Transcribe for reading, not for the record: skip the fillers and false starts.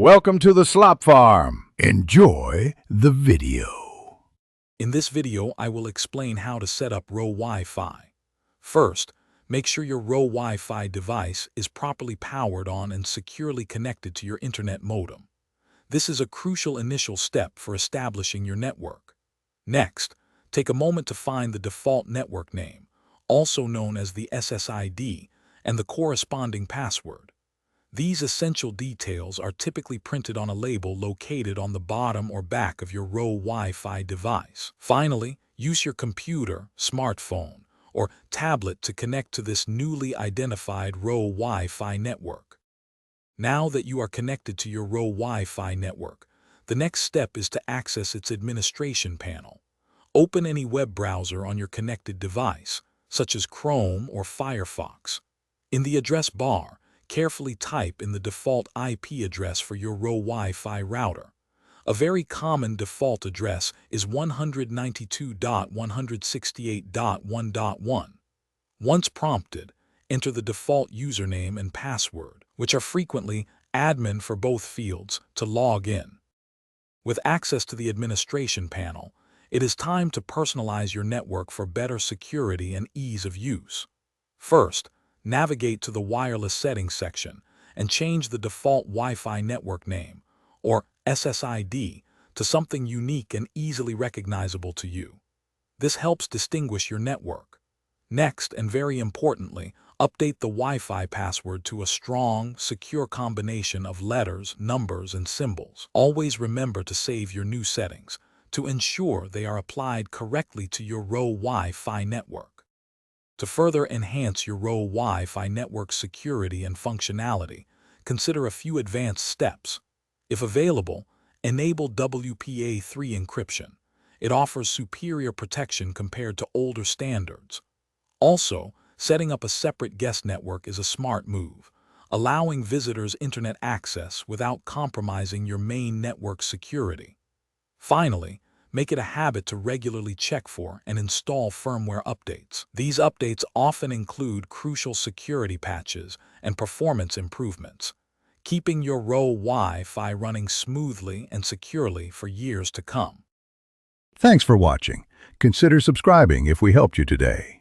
Welcome to the Slop Farm. Enjoy the video. In this video, I will explain how to set up Rowifi. First, make sure your Rowifi device is properly powered on and securely connected to your internet modem. This is a crucial initial step for establishing your network. Next, take a moment to find the default network name, also known as the SSID, and the corresponding password. These essential details are typically printed on a label located on the bottom or back of your Rowifi device. Finally, use your computer, smartphone, or tablet to connect to this newly identified Rowifi network. Now that you are connected to your Rowifi network, the next step is to access its administration panel. Open any web browser on your connected device, such as Chrome or Firefox. In the address bar, carefully type in the default IP address for your Rowifi router. A very common default address is 192.168.1.1. Once prompted, enter the default username and password, which are frequently admin for both fields, to log in. With access to the administration panel, it is time to personalize your network for better security and ease of use. First, navigate to the wireless settings section and change the default Wi-Fi network name, or SSID, to something unique and easily recognizable to you. This helps distinguish your network. Next, and very importantly, update the Wi-Fi password to a strong, secure combination of letters, numbers, and symbols. Always remember to save your new settings to ensure they are applied correctly to your Rowifi network. To further enhance your Rowifi network security and functionality, consider a few advanced steps. If available, enable WPA3 encryption. It offers superior protection compared to older standards. Also, setting up a separate guest network is a smart move, allowing visitors internet access without compromising your main network security. Finally, make it a habit to regularly check for and install firmware updates. These updates often include crucial security patches and performance improvements, keeping your Rowifi running smoothly and securely for years to come. Thanks for watching. Consider subscribing if we helped you today.